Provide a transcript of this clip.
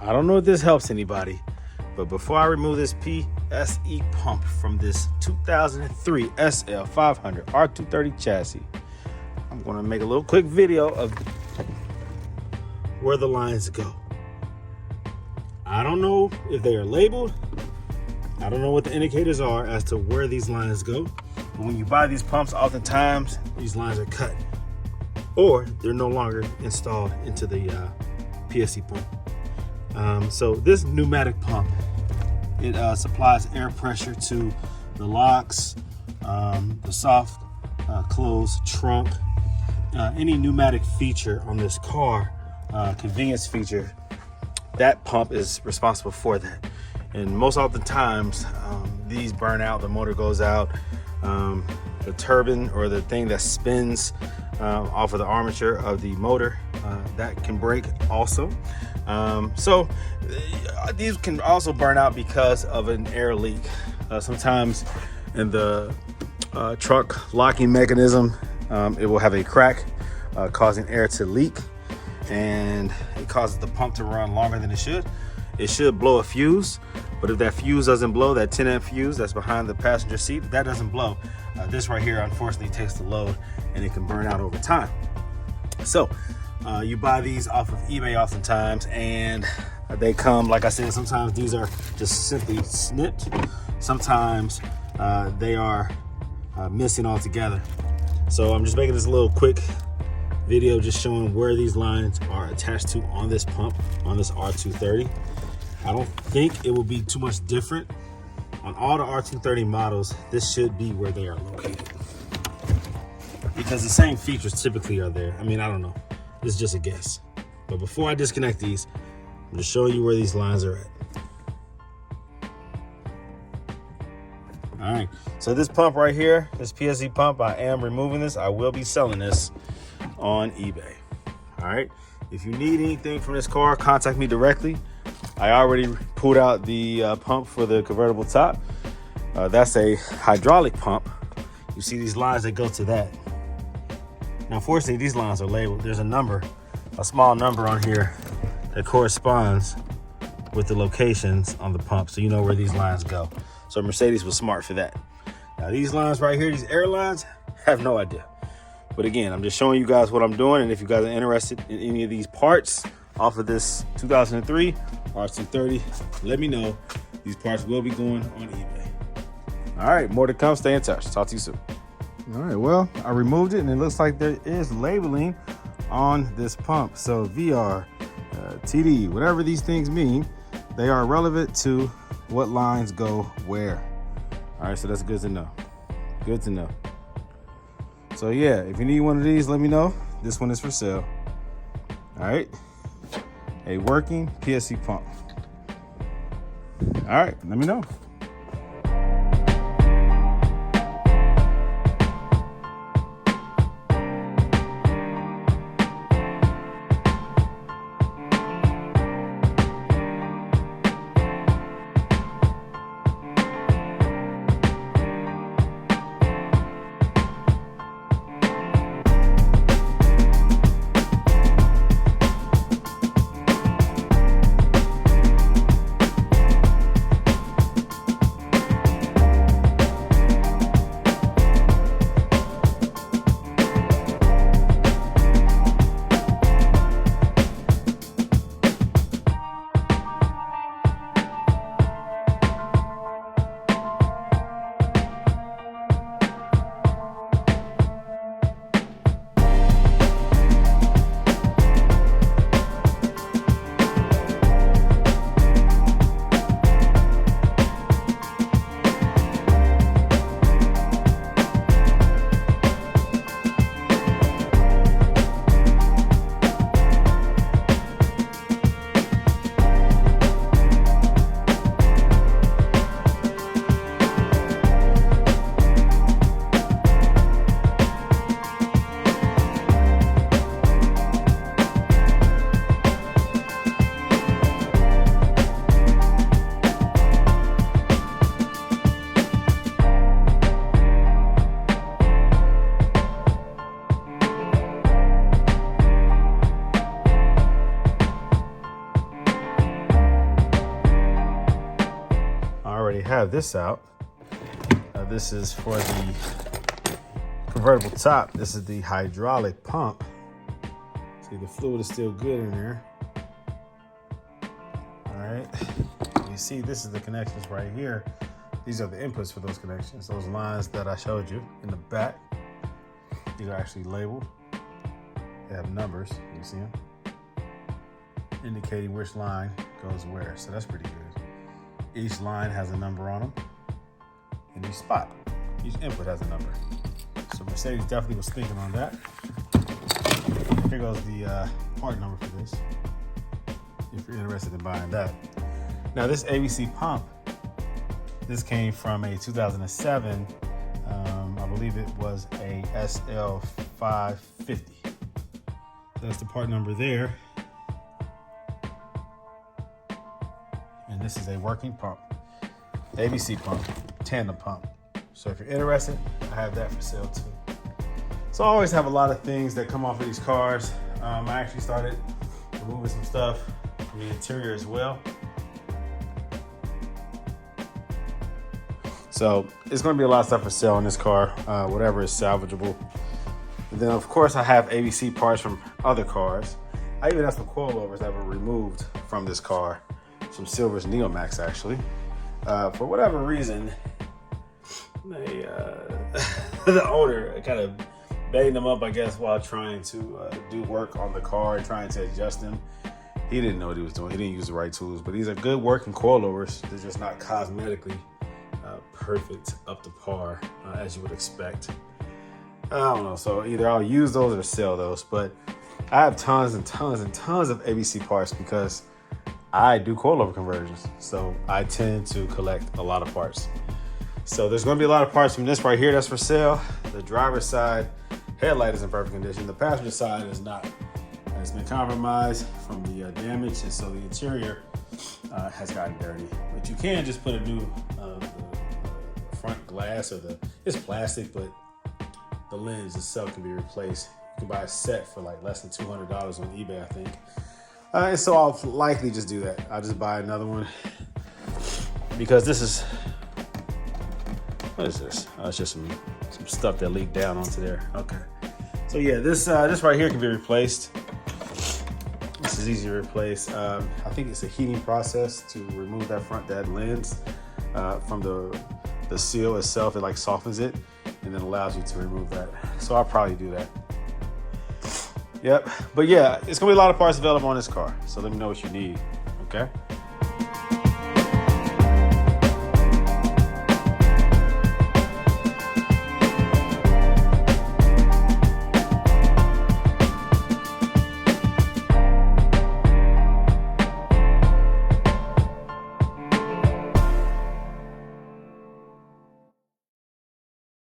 I don't know if this helps anybody, but before I remove this PSE pump from this 2003 SL500 R230 chassis, I'm going to make a little quick video of where the lines go. I don't know if they are labeled. I don't know what the indicators are as to where these lines go. But when you buy these pumps, oftentimes these lines are cut or they're no longer installed into the PSE pump. So this pneumatic pump, it supplies air pressure to the locks, the soft closed trunk, any pneumatic feature on this car, convenience feature. That pump is responsible for that. And most oftentimes, these burn out, the motor goes out, the turbine or the thing that spins off of the armature of the motor, that can break also. So these can also burn out because of an air leak. Sometimes in the truck locking mechanism, it will have a crack causing air to leak, and it causes the pump to run longer than it should. It should blow a fuse, but if that fuse doesn't blow, that 10 amp fuse that's behind the passenger seat, if that doesn't blow, this right here unfortunately takes the load and it can burn out over time. So you buy these off of eBay oftentimes, and they come, like I said, sometimes these are just simply snipped. Sometimes they are missing altogether. So I'm just making this a little quick video just showing where these lines are attached to on this pump, on this R230. I don't think it will be too much different on all the R230 models. This should be where they are located because the same features typically are there. I mean, I don't know. This is just a guess. But before I disconnect these, I'm just showing you where these lines are at. All right, so this pump right here, this PSE pump, I am removing this. I will be selling this on eBay. All right, if you need anything from this car, contact me directly. I already pulled out the pump for the convertible top. That's a hydraulic pump. You see these lines that go to that. Now, fortunately, these lines are labeled. There's a number, a small number on here that corresponds with the locations on the pump, so you know where these lines go. So Mercedes was smart for that. Now, these lines right here, these air lines, have no idea. But again, I'm just showing you guys what I'm doing, and if you guys are interested in any of these parts off of this 2003 R230, let me know. These parts will be going on eBay. All right, more to come. Stay in touch. Talk to you soon. All right, well, I removed it, and it looks like there is labeling on this pump. So VR, TD, whatever these things mean, they are relevant to what lines go where. All right, so that's good to know. Good to know. So yeah, if you need one of these, let me know. This one is for sale. All right, a working PSE pump. All right, let me know. already have this out. This is for the convertible top. This is the hydraulic pump. See, the fluid is still good in there. All right. You see, this is the connections right here. These are the inputs for those connections. Those lines that I showed you in the back, these are actually labeled. They have numbers, you see them? Indicating which line goes where. So that's pretty good. Each line has a number on them. In each spot. Each input has a number. So Mercedes definitely was thinking on that. Here goes the part number for this, if you're interested in buying that. Now this ABC pump, this came from a 2007, I believe it was a SL500. That's the part number there. And this is a working pump, ABC pump, tandem pump. So if you're interested, I have that for sale too. So I always have a lot of things that come off of these cars. I actually started removing some stuff from the interior as well. So it's going to be a lot of stuff for sale in this car, whatever is salvageable. And then of course I have ABC parts from other cars. I even have some coilovers that were removed from this car, some Silver's Neomax actually. For whatever reason, the owner kind of bagged them up, I guess, while trying to do work on the car, trying to adjust them. He didn't know what he was doing. He didn't use the right tools, but these are good working coilovers. They're just not cosmetically perfect up to par as you would expect. I don't know, so either I'll use those or sell those, but I have tons and tons and tons of ABC parts because I do coilover conversions, so I tend to collect a lot of parts. So there's going to be a lot of parts from this right here that's for sale. The driver's side headlight is in perfect condition. The passenger side is not. It's been compromised from the damage, and so the interior has gotten dirty. But you can just put a new the front glass, or it's plastic, but the lens itself can be replaced. You can buy a set for like less than $200 on eBay, I think. And so I'll likely just do that. I'll just buy another one because this is, what is this? Oh, it's just some stuff that leaked down onto there. Okay. So yeah, this right here can be replaced. This is easy to replace. I think it's a heating process to remove that lens from the seal itself. It like softens it and then allows you to remove that. So I'll probably do that. Yep. But yeah, it's gonna be a lot of parts available on this car. So let me know what you need. Okay.